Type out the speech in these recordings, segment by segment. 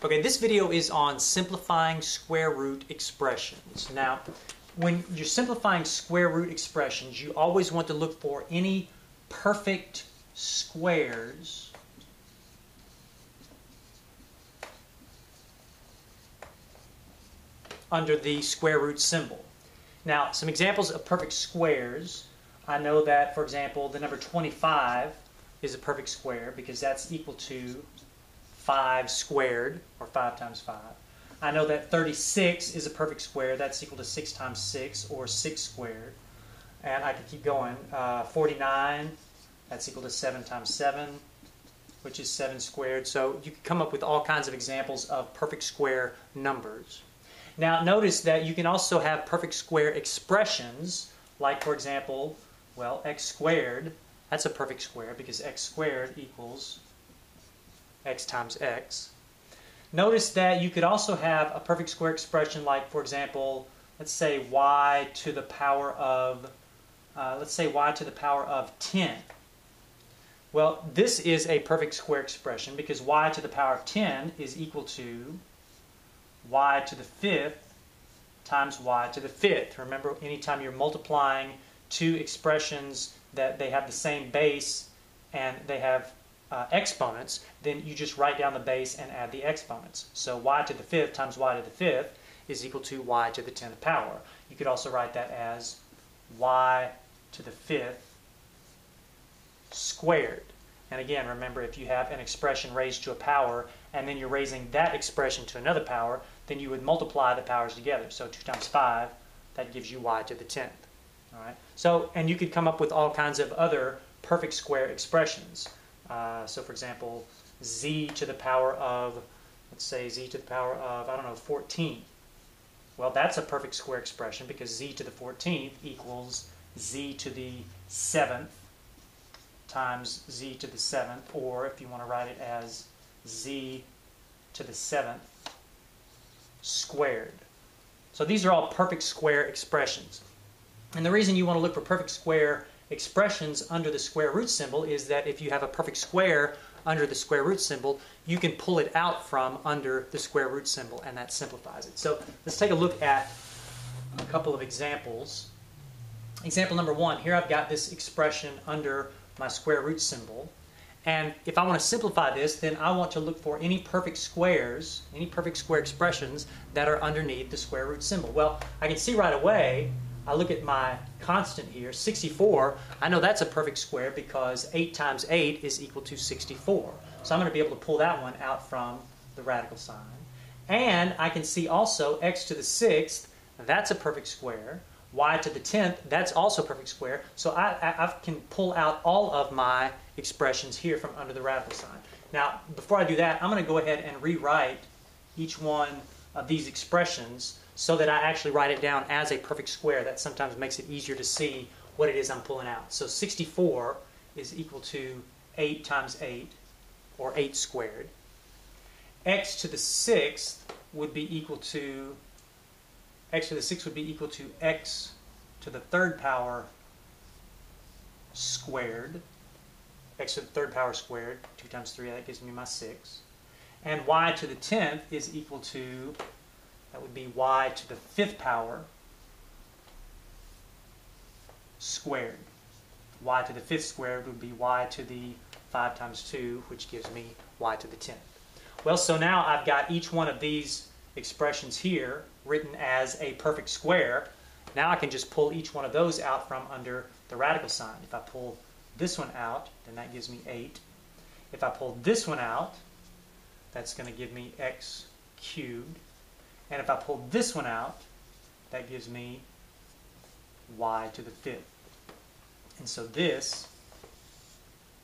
Okay, this video is on simplifying square root expressions. Now, when you're simplifying square root expressions, you always want to look for any perfect squares under the square root symbol. Now, some examples of perfect squares. I know that, for example, the number 25 is a perfect square because that's equal to 5 squared, or 5 times 5. I know that 36 is a perfect square. That's equal to 6 times 6, or 6 squared. And I can keep going. 49, that's equal to 7 times 7, which is 7 squared. So you can come up with all kinds of examples of perfect square numbers. Now notice that you can also have perfect square expressions, like, for example, well, x squared. That's a perfect square because x squared equals x times x. Notice that you could also have a perfect square expression like, for example, let's say y to the power of, y to the power of 10. Well, this is a perfect square expression because y to the power of 10 is equal to y to the 5th times y to the 5th. Remember, anytime you're multiplying two expressions that they have the same base and they have exponents, then you just write down the base and add the exponents. So y to the 5th times y to the 5th is equal to y to the 10th power. You could also write that as y to the 5th squared. And again, remember, if you have an expression raised to a power and then you're raising that expression to another power, then you would multiply the powers together. So 2 times 5, that gives you y to the 10th. All right. So, and you could come up with all kinds of other perfect square expressions. So for example, z to the power of, let's say z to the power of, I don't know, 14. Well, that's a perfect square expression because z to the 14th equals z to the 7th times z to the 7th, or if you want to write it as z to the 7th squared. So these are all perfect square expressions. And the reason you want to look for perfect square expressions under the square root symbol is that if you have a perfect square under the square root symbol, you can pull it out from under the square root symbol, and that simplifies it. So let's take a look at a couple of examples. Example number 1, here I've got this expression under my square root symbol. And if I want to simplify this, then I want to look for any perfect squares, any perfect square expressions that are underneath the square root symbol. Well, I can see right away, I look at my constant here, 64. I know that's a perfect square because 8 times 8 is equal to 64. So I'm going to be able to pull that one out from the radical sign. And I can see also x to the 6th, that's a perfect square. Y to the 10th, that's also a perfect square. So I can pull out all of my expressions here from under the radical sign. Now, before I do that, I'm going to go ahead and rewrite each one of these expressions so that I actually write it down as a perfect square. That sometimes makes it easier to see what it is I'm pulling out. So 64 is equal to 8 times 8, or 8 squared. X to the 6th would be equal to, x to the 6th would be equal to x to the 3rd power squared. X to the 3rd power squared, 2 times 3, that gives me my 6. And y to the 10th is equal to, that would be y to the 5th power squared. Y to the 5th squared would be y to the 5 times 2, which gives me y to the 10th. Well, so now I've got each one of these expressions here written as a perfect square. Now I can just pull each one of those out from under the radical sign. If I pull this one out, then that gives me 8. If I pull this one out, that's going to give me x cubed. And if I pull this one out, that gives me y to the 5th. And so this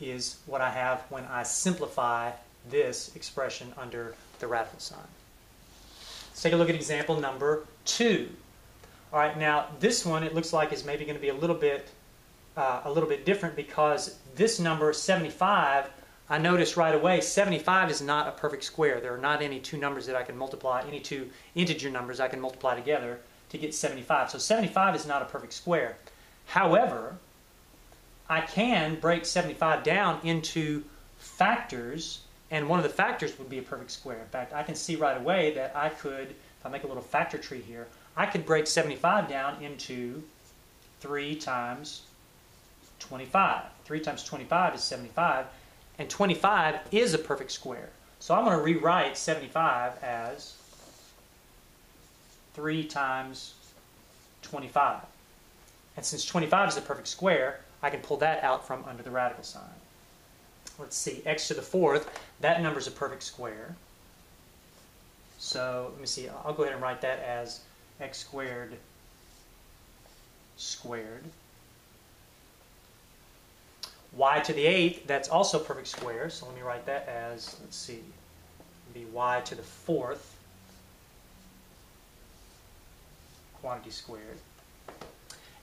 is what I have when I simplify this expression under the radical sign. Let's take a look at example number 2. All right, now this one, it looks like is maybe going to be a little bit different because this number 75, I notice right away 75 is not a perfect square. There are not any two numbers that I can multiply, any two integer numbers I can multiply together to get 75. So 75 is not a perfect square. However, I can break 75 down into factors and one of the factors would be a perfect square. In fact, I can see right away that I could, if I make a little factor tree here, I could break 75 down into 3 times 25. 3 times 25 is 75, and 25 is a perfect square. So I'm going to rewrite 75 as 3 times 25. And since 25 is a perfect square, I can pull that out from under the radical sign. Let's see, x to the 4th, that number is a perfect square. So let me see, I'll go ahead and write that as x squared squared. Y to the 8th, that's also a perfect square, so let me write that as, let's see, be y to the 4th quantity squared.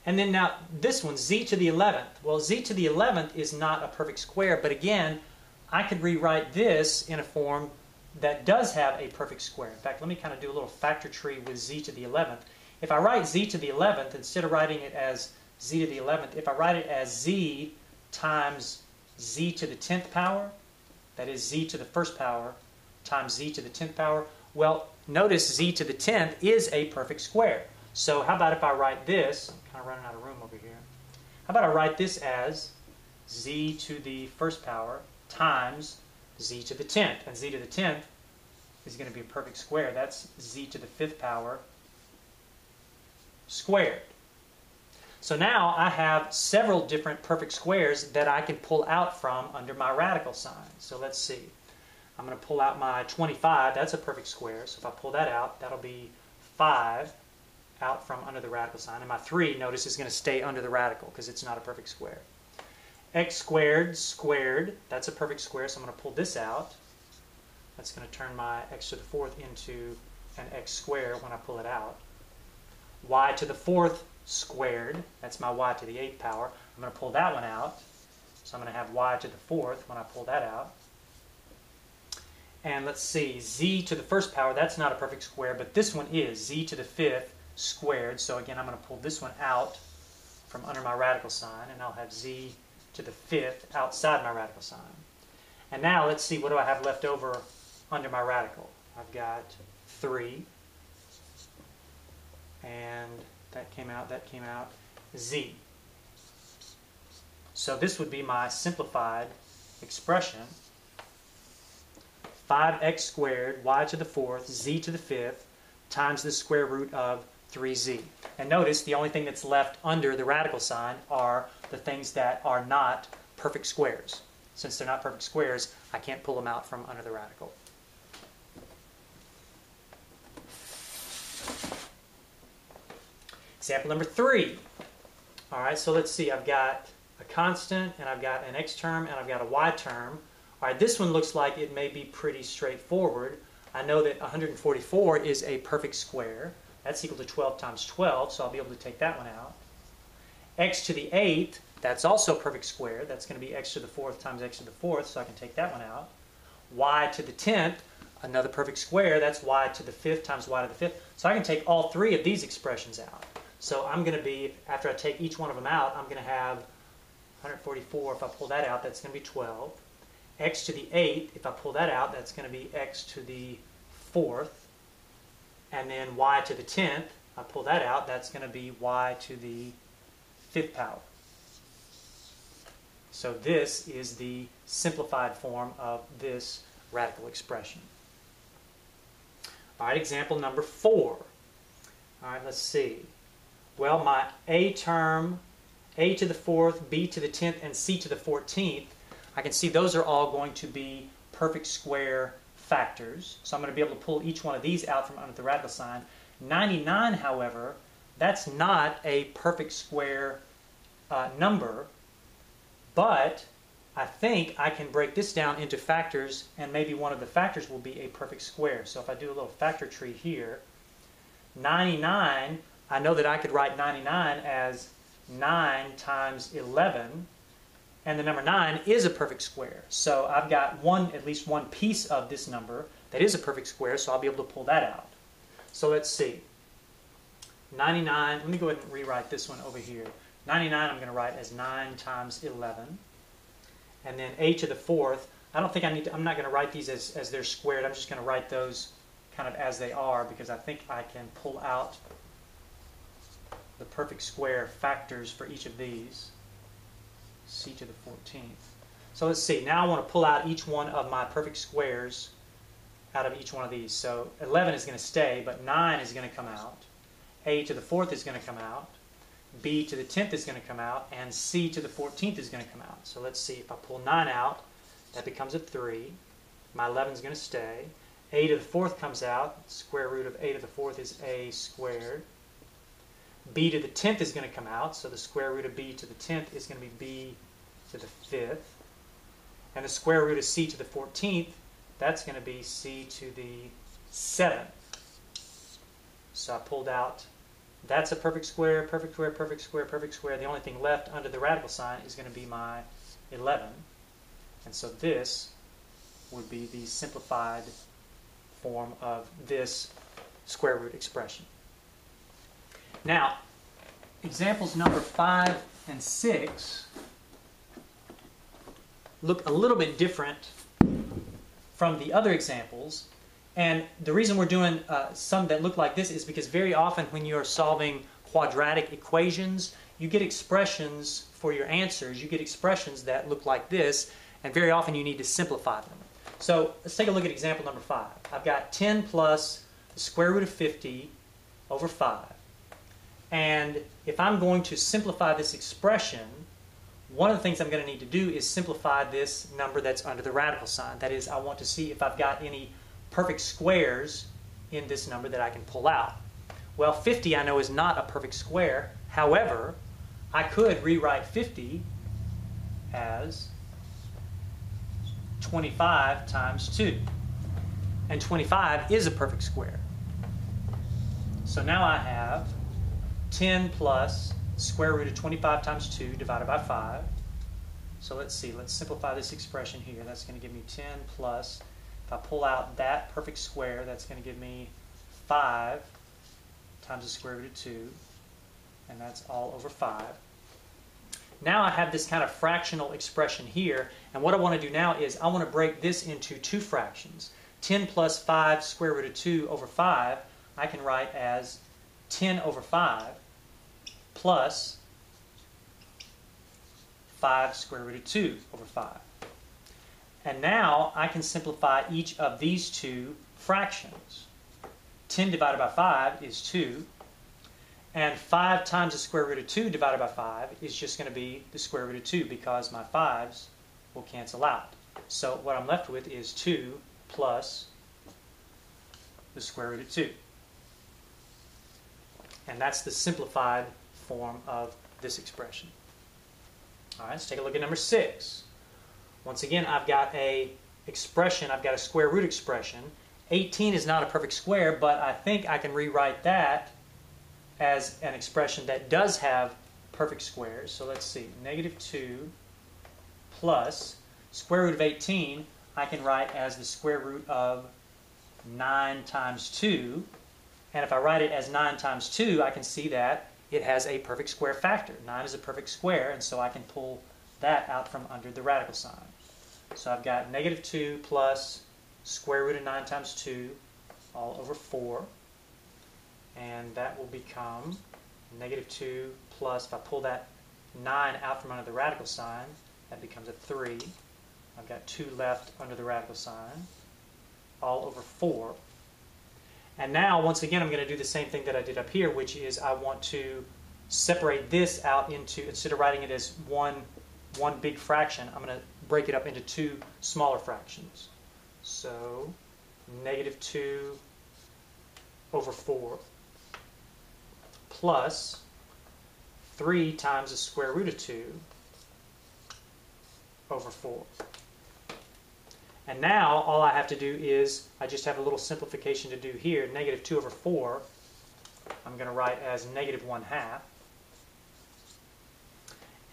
And then now this one, z to the 11th. Well, z to the 11th is not a perfect square, but again, I could rewrite this in a form that does have a perfect square. In fact, let me kind of do a little factor tree with z to the 11th. If I write z to the 11th, instead of writing it as z to the 11th, if I write it as z times z to the 10th power, that is z to the 1st power, times z to the 10th power, well, notice z to the 10th is a perfect square. So how about if I write this, I'm kind of running out of room over here, how about I write this as z to the 1st power times z to the 10th, and z to the 10th is going to be a perfect square. That's z to the 5th power squared. So now I have several different perfect squares that I can pull out from under my radical sign. So let's see. I'm going to pull out my 25. That's a perfect square. So if I pull that out, that'll be 5 out from under the radical sign. And my 3, notice, is going to stay under the radical because it's not a perfect square. X squared squared, that's a perfect square, so I'm going to pull this out. That's going to turn my x to the 4th into an x squared when I pull it out. Y to the 4th squared, that's my y to the 8th power. I'm going to pull that one out. So I'm going to have y to the 4th when I pull that out. And let's see, z to the 1st power, that's not a perfect square, but this one is, z to the 5th squared. So again, I'm going to pull this one out from under my radical sign, and I'll have z to the 5th outside my radical sign. And now let's see, what do I have left over under my radical? I've got 3, and that came out, z. So this would be my simplified expression, 5x squared, y to the 4th, z to the 5th, times the square root of 3z. And notice the only thing that's left under the radical sign are the things that are not perfect squares. Since they're not perfect squares, I can't pull them out from under the radical. Example number 3. All right, so let's see. I've got a constant, and I've got an x term, and I've got a y term. All right, this one looks like it may be pretty straightforward. I know that 144 is a perfect square. That's equal to 12 times 12, so I'll be able to take that one out. X to the 8th, that's also a perfect square. That's going to be x to the 4th times x to the 4th, so I can take that one out. Y to the 10th, another perfect square. That's y to the 5th times y to the 5th. So I can take all 3 of these expressions out. So I'm going to be, after I take each one of them out, I'm going to have 144. If I pull that out, that's going to be 12. X to the 8th, if I pull that out, that's going to be x to the 4th. And then y to the 10th, I pull that out, that's going to be y to the 5th power. So this is the simplified form of this radical expression. All right, example number 4. All right, let's see. Well, my a term, a to the 4th, b to the 10th, and c to the 14th, I can see those are all going to be perfect square factors. So I'm going to be able to pull each one of these out from under the radical sign. 99, however, that's not a perfect square number, but I think I can break this down into factors, and maybe one of the factors will be a perfect square. So if I do a little factor tree here, 99, I know that I could write 99 as 9 times 11, and the number 9 is a perfect square. So I've got at least one piece of this number that is a perfect square, so I'll be able to pull that out. So let's see. 99, let me go ahead and rewrite this one over here. 99 I'm going to write as 9 times 11. And then a to the 4th, I don't think I need to, I'm not going to write these as they're squared. I'm just going to write those kind of as they are, because I think I can pull out the perfect square factors for each of these. C to the 14th. So let's see. Now I want to pull out each one of my perfect squares out of each one of these. So 11 is going to stay, but 9 is going to come out. A to the 4th is going to come out. B to the 10th is going to come out. And C to the 14th is going to come out. So let's see. If I pull 9 out, that becomes a 3. My 11 is going to stay. A to the 4th comes out. Square root of A to the 4th is A squared. B to the 10th is going to come out. So the square root of B to the 10th is going to be B to the 5th. And the square root of C to the 14th, that's going to be C to the 7th. So I pulled out, that's a perfect square, perfect square, perfect square, perfect square. The only thing left under the radical sign is going to be my 11. And so this would be the simplified form of this square root expression. Now, examples number 5 and 6 look a little bit different from the other examples. And the reason we're doing some that look like this is because very often when you're solving quadratic equations, you get expressions for your answers. You get expressions that look like this, and very often you need to simplify them. So let's take a look at example number 5. I've got 10 plus the square root of 50 over 5. And if I'm going to simplify this expression, one of the things I'm going to need to do is simplify this number that's under the radical sign. That is, I want to see if I've got any perfect squares in this number that I can pull out. Well, 50 I know is not a perfect square. However, I could rewrite 50 as 25 times 2. And 25 is a perfect square. So now I have 10 plus square root of 25 times 2 divided by 5. So let's see, let's simplify this expression here. That's going to give me 10 plus, if I pull out that perfect square, that's going to give me 5 times the square root of 2, and that's all over 5. Now I have this kind of fractional expression here, and what I want to do now is I want to break this into two fractions. 10 plus 5 square root of 2 over 5, I can write as 10 over 5 plus 5 square root of 2 over 5. And now I can simplify each of these two fractions. 10 divided by 5 is 2, and 5 times the square root of 2 divided by 5 is just going to be the square root of 2, because my 5's will cancel out. So what I'm left with is 2 plus the square root of 2. And that's the simplified form of this expression. All right, let's take a look at number 6. Once again, I've got a expression, I've got a square root expression. 18 is not a perfect square, but I think I can rewrite that as an expression that does have perfect squares. So let's see, negative 2 plus square root of 18, I can write as the square root of 9 times 2. And if I write it as 9 times 2, I can see that it has a perfect square factor. 9 is a perfect square, and so I can pull that out from under the radical sign. So I've got negative 2 plus square root of 9 times 2 all over 4. And that will become negative 2 plus, if I pull that 9 out from under the radical sign, that becomes a 3. I've got 2 left under the radical sign, all over 4. And now, once again, I'm going to do the same thing that I did up here, which is I want to separate this out into, instead of writing it as one big fraction, I'm going to break it up into two smaller fractions. So, negative 2 over 4 plus 3 times the square root of 2 over 4. And now all I have to do is, I just have a little simplification to do here. Negative 2 over 4, I'm going to write as negative 1/2.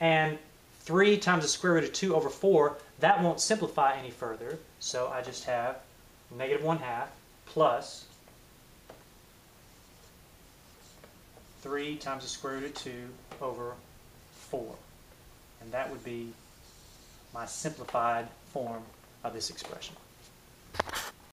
And 3 times the square root of 2 over 4, that won't simplify any further. So I just have negative 1/2 plus 3 times the square root of 2 over 4. And that would be my simplified form of this expression.